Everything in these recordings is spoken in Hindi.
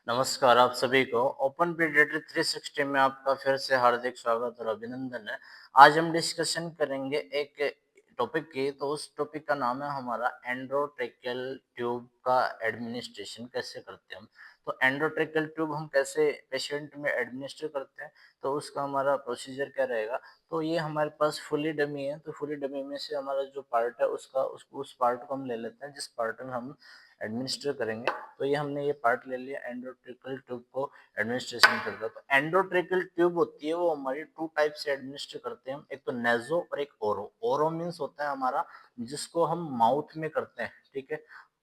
नमस्कार आप सभी को ओपन पीडियाट्रिक 360 में आपका फिर से हार्दिक स्वागत और अभिनंदन है। आज हम डिस्कशन करेंगे एक टॉपिक की, तो उस टॉपिक का नाम है हमारा एंडोट्रेकियल ट्यूब का एडमिनिस्ट्रेशन कैसे करते हैं हम। तो एंडोट्रेकियल ट्यूब हम कैसे पेशेंट में एडमिनिस्टर करते हैं, तो उसका हमारा प्रोसीजर क्या रहेगा। तो ये हमारे पास फुली डमी है, तो फुली डमी में से हमारा जो पार्ट है उस पार्ट को हम ले लेते हैं जिस पार्ट में हम एडमिनिस्टर करेंगे। तो ये हमने ये पार्ट ले लिया, एंडोट्रेकियल ट्यूब को एडमिनिस्ट्रेशन करता है। तो एंडोट्रेकियल ट्यूब होती है वो हमारी टू टाइप से एडमिनिस्टर करते हैं हम, एक तो नेजो और एक ओरो। ओरो मीन्स होता है हमारा जिसको हम माउथ में करते हैं, ठीक है।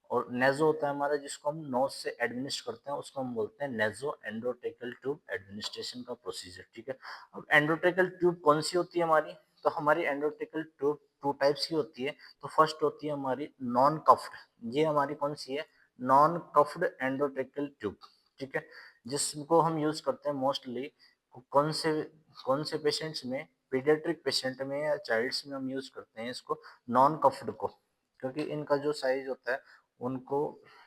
और नेजो होता है हमारा जिसको हम नोज से एडमिनिस्टर करते हैं, उसको हम बोलते हैं नेजो एंडोट्रेकियल ट्यूब एडमिनिस्ट्रेशन का प्रोसीजर, ठीक है। अब एंडोट्रेकियल ट्यूब कौन सी होती है हमारी, तो हमारी एंडोट्रेकियल ट्यूब टू टाइप्स की होती है। तो फर्स्ट होती है हमारी नॉन कफ्ड, ये हमारी कौन सी है, नॉन कफ्ड एंडोट्रेकियल ट्यूब, ठीक है। जिसको हम यूज करते हैं मोस्टली कौन से कौन से पेशेंट्स में, पीडियाट्रिक पेशेंट में या चाइल्ड्स में हम यूज करते हैं इसको, नॉन कफ्ड को, क्योंकि इनका जो साइज होता है उनको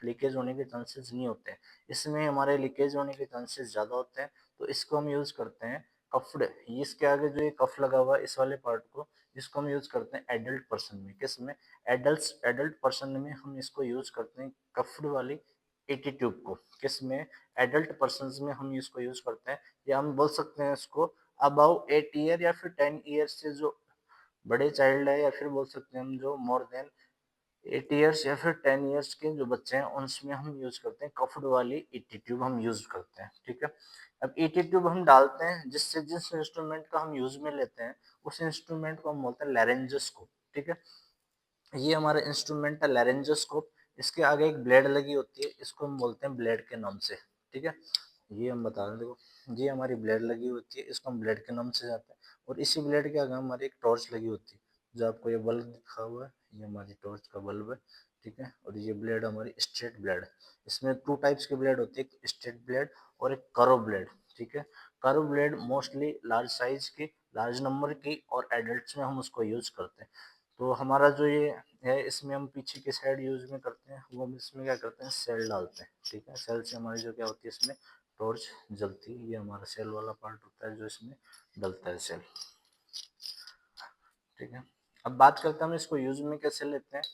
लीकेज होने के चांसेस नहीं होते हैं। इसमें हमारे लीकेज होने के चांसेस ज्यादा होते हैं, तो इसको हम यूज करते हैं कफ्ड। इसके आगे जो ये कफ लगा हुआ है इस वाले पार्ट को, इसको हम यूज करते हैं एडल्ट पर्सन में। किस में, एडल्ट पर्सन में हम इसको यूज करते हैं कफ्ड वाली एटी ट्यूब को। किस में, एडल्ट पर्सन में हम इसको यूज करते हैं, या हम बोल सकते हैं इसको अबाउ 8 ईयर या फिर 10 ईयर से जो बड़े चाइल्ड है, या फिर बोल सकते हैं हम जो मोर देन 8 ईयर्स या फिर 10 ईयर्स के जो बच्चे हैं उनमें हम यूज करते हैं कफ्ड वाली ईटी ट्यूब हम यूज करते हैं, ठीक है। अब ईटी ट्यूब हम डालते हैं जिससे जिस इंस्ट्रूमेंट का हम यूज में लेते हैं उस इंस्ट्रूमेंट को हम बोलते हैं लैरेंजोस्कोप, ठीक है। ये हमारा इंस्ट्रूमेंट है लैरेंजोस्कोप। इसके आगे एक ब्लेड लगी होती है, इसको हम बोलते हैं ब्लेड के नाम से, ठीक है। ये हम बता दें, देखो ये हमारी ब्लेड लगी होती है, इसको हम ब्लेड के नाम से जाते हैं। और इसी ब्लेड के आगे हमारी एक टॉर्च लगी होती है, जो आपको ये बल्ब दिखा हुआ है, ये हमारी टॉर्च का बल्ब है, ठीक है। और ये ब्लेड हमारी स्ट्रेट ब्लेड है। इसमें टू टाइप्स की ब्लेड होती है, एक स्ट्रेट ब्लेड और एक कर्व ब्लेड, ठीक है। Curve blade mostly large size की, लार्ज नंबर की, और एडल्ट्स में हम उसको यूज करते हैं। तो हमारा जो ये है इसमें हम पीछे की साइड यूज में करते हैं, वो हम इसमें क्या करते हैं, सेल डालते हैं, ठीक है। सेल से हमारी जो क्या होती है इसमें टॉर्च जलती है, ये हमारा सेल वाला पार्ट होता है जो इसमें डलता है सेल, ठीक है। अब बात करते हैं हम इसको यूज में कैसे लेते हैं।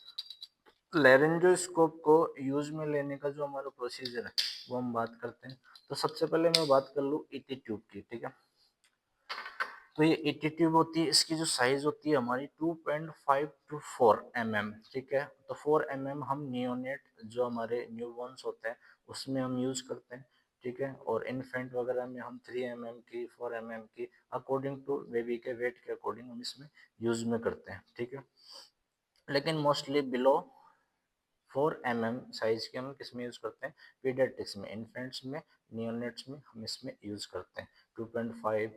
लेरेंजोस्कोप को यूज में लेने का जो हमारा प्रोसीजर है वो हम बात करते हैं। तो सबसे पहले मैं बात कर लूँ ईटी ट्यूब की, ठीक है। तो ये ईटी ट्यूब होती है, इसकी जो साइज होती है हमारी 2.5 टू 4 mm, ठीक है। तो 4 mm हम नियोनेट जो हमारे न्यूबॉर्न्स होते हैं उसमें हम यूज करते हैं, ठीक है। और इन्फेंट वगैरह में हम 3 mm की, 4 mm की, अकॉर्डिंग टू बेबी के वेट के अकॉर्डिंग हम इसमें यूज में करते हैं, ठीक है। लेकिन मोस्टली बिलो 4 mm साइज के हम किस में यूज करते हैं, पीडियाट्रिक्स में, इन्फेंट्स में, नियोनेट्स में हम इसमें यूज करते हैं। 2.5,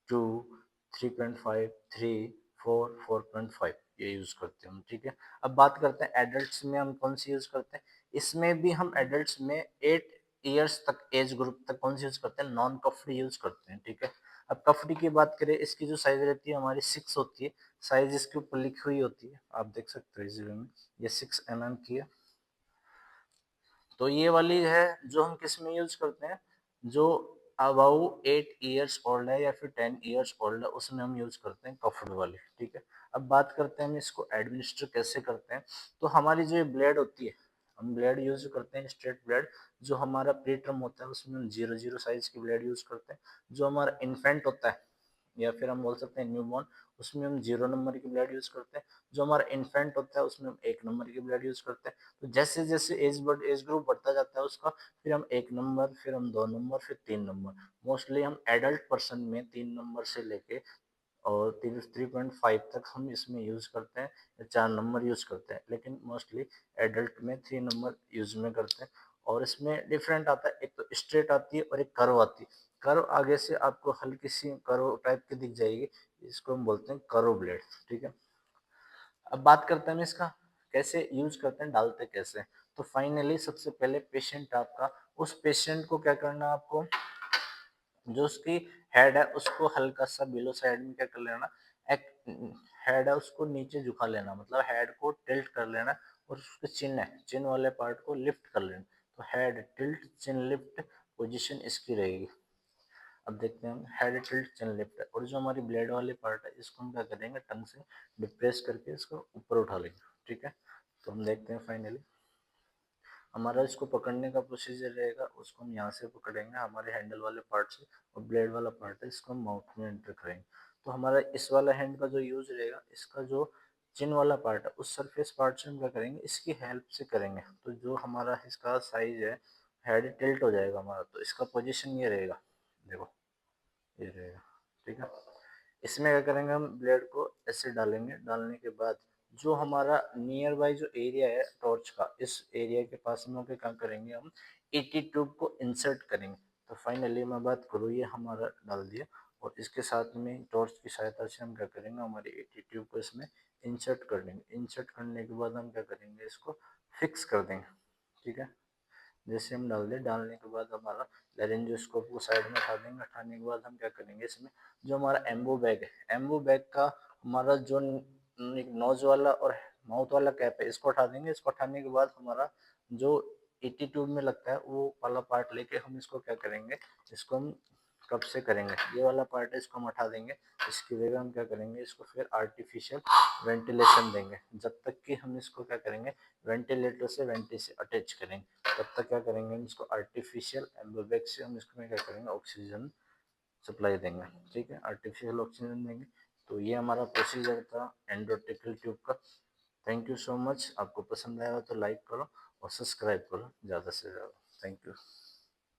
2, 3.5, 3, 4, 4.5 ये यूज करते हैं हम, ठीक है। अब बात करते हैं एडल्ट्स में हम कौन सी यूज करते हैं। इसमें भी हम एडल्ट्स में 8 ईयर्स तक एज ग्रुप तक कौन सी यूज करते हैं, नॉन कफ्ड यूज करते हैं, ठीक है। अब कफ्ड की बात करें, इसकी जो साइज रहती है हमारी 6 होती है। साइज इसके ऊपर लिखी हुई होती है, आप देख सकते हो इस वीडियो में, ये 6 mm की है। तो ये वाली है जो हम किस में यूज करते हैं, जो अबाउ 8 ईयर्स ओल्ड है या फिर 10 ईयर्स ओल्ड है उसमें हम यूज करते हैं कफ्ड वाली, ठीक है। अब बात करते हैं हम इसको एडमिनिस्टर कैसे करते हैं। तो हमारी जो ब्लेड होती है, हम ब्लेड यूज करते हैं स्ट्रेट ब्लेड। जो हमारा प्रीटर्म होता है उसमें हम 0 0 साइज की ब्लेड यूज करते हैं। जो हमारा इन्फेंट होता है या फिर हम बोल सकते हैं न्यूबॉर्न, उसमें हम 0 नंबर की ब्लड यूज करते हैं। जो हमारा इन्फेंट होता है उसमें हम 1 नंबर की ब्लड यूज करते हैं। तो जैसे जैसे एज ग्रुप बढ़ता जाता है उसका, फिर हम 1 नंबर, फिर हम 2 नंबर, फिर 3 नंबर। मोस्टली हम एडल्ट पर्सन में 3 नंबर से लेके और 3.5 तक हम इसमें यूज करते हैं, या 4 नंबर यूज करते हैं। लेकिन मोस्टली एडल्ट में 3 नंबर यूज में करते हैं। और इसमें डिफरेंट आता है, एक तो स्ट्रेट आती है और एक कर्व आती है। कर्व आगे से आपको हल्की सी कर्व टाइप की दिख जाएगी, इसको हम बोलते हैं कर्व ब्लेड, ठीक है। अब बात करते हैं हम इसका कैसे यूज करते हैं, डालते कैसे हैं। तो फाइनली सबसे पहले पेशेंट आपका, उस पेशेंट को क्या करना है आपको, जो उसकी हेड है उसको हल्का सा बिलो साइड में क्या कर लेना, एक हेड है उसको नीचे झुका लेना, मतलब हेड को टिल्ट कर लेना। और उसके चिन है, चिन वाले पार्ट को लिफ्ट कर लेना। तो हेड टिल्ट, चिन लिफ्ट, पोजीशन इसकी रहेगी। अब देखते हैं हम हेड टिल्ट चिन लिफ्ट है, और जो हमारी ब्लेड वाली पार्ट है इसको हम क्या करेंगे, टंग से डिप्रेस करके इसको ऊपर उठा लेंगे। ठीक है, तो हम देखते हैं फाइनली हमारा इसको पकड़ने का प्रोसीजर रहेगा। उसको हम यहाँ से पकड़ेंगे हमारे हैंडल वाले पार्ट से, और ब्लेड वाला पार्ट है इसको हम माउथ में एंटर करेंगे। तो हमारा इस वाला हैंड का जो यूज रहेगा, इसका जो चिन वाला पार्ट है उस सरफेस पार्ट से हम क्या करेंगे, इसकी हेल्प से करेंगे। तो जो हमारा इसका साइज है, हेड टिल्ट हो जाएगा हमारा, तो इसका पोजिशन ये रहेगा, देखो ये रहेगा। ठीक है, इसमें क्या करेंगे, हम ब्लेड को ऐसे डालेंगे। डालने के बाद जो हमारा नियर बाई जो एरिया है टॉर्च का, इस एरिया के पास में होकर क्या करेंगे, हम ईटी ट्यूब को इंसर्ट करेंगे। तो फाइनली मैं बात करूँ, ये हमारा डाल दिया, और इसके साथ में टॉर्च की सहायता से हम क्या करेंगे, हमारी ईटी ट्यूब को इसमें इंसर्ट कर देंगे। इंसर्ट करने के बाद हम क्या करेंगे, इसको फिक्स कर देंगे। ठीक है, जैसे हम डाल दें, डालने के बाद हमारा लेरेंजोस्कोप को साइड में उठा देंगे। उठाने के बाद हम क्या करेंगे, इसमें जो हमारा एम्बो बैग है, एम्बो बैग का हमारा जो नोज वाला और माउथ वाला कैप है, इसको उठा देंगे। इसको उठाने के बाद हमारा जो ईटी ट्यूब में लगता है वो वाला पार्ट लेके हम इसको क्या करेंगे, इसको हम कब से करेंगे, ये वाला पार्ट है इसको हम हटा देंगे। इसकी जगह हम क्या करेंगे, इसको फिर आर्टिफिशियल वेंटिलेशन देंगे, जब तक कि हम इसको क्या करेंगे, वेंटिलेटर से वेंटी से अटैच करेंगे। तब तक क्या करेंगे, हम इसको आर्टिफिशियल एम्बोबैग से हम इसको क्या करेंगे, ऑक्सीजन सप्लाई देंगे। ठीक है, आर्टिफिशियल ऑक्सीजन देंगे। तो ये हमारा प्रोसीजर था एंडोट्रैकियल ट्यूब का। Thank you so much. आपको पसंद आया हो तो लाइक करो और सब्सक्राइब करो ज़्यादा से ज़्यादा। Thank you.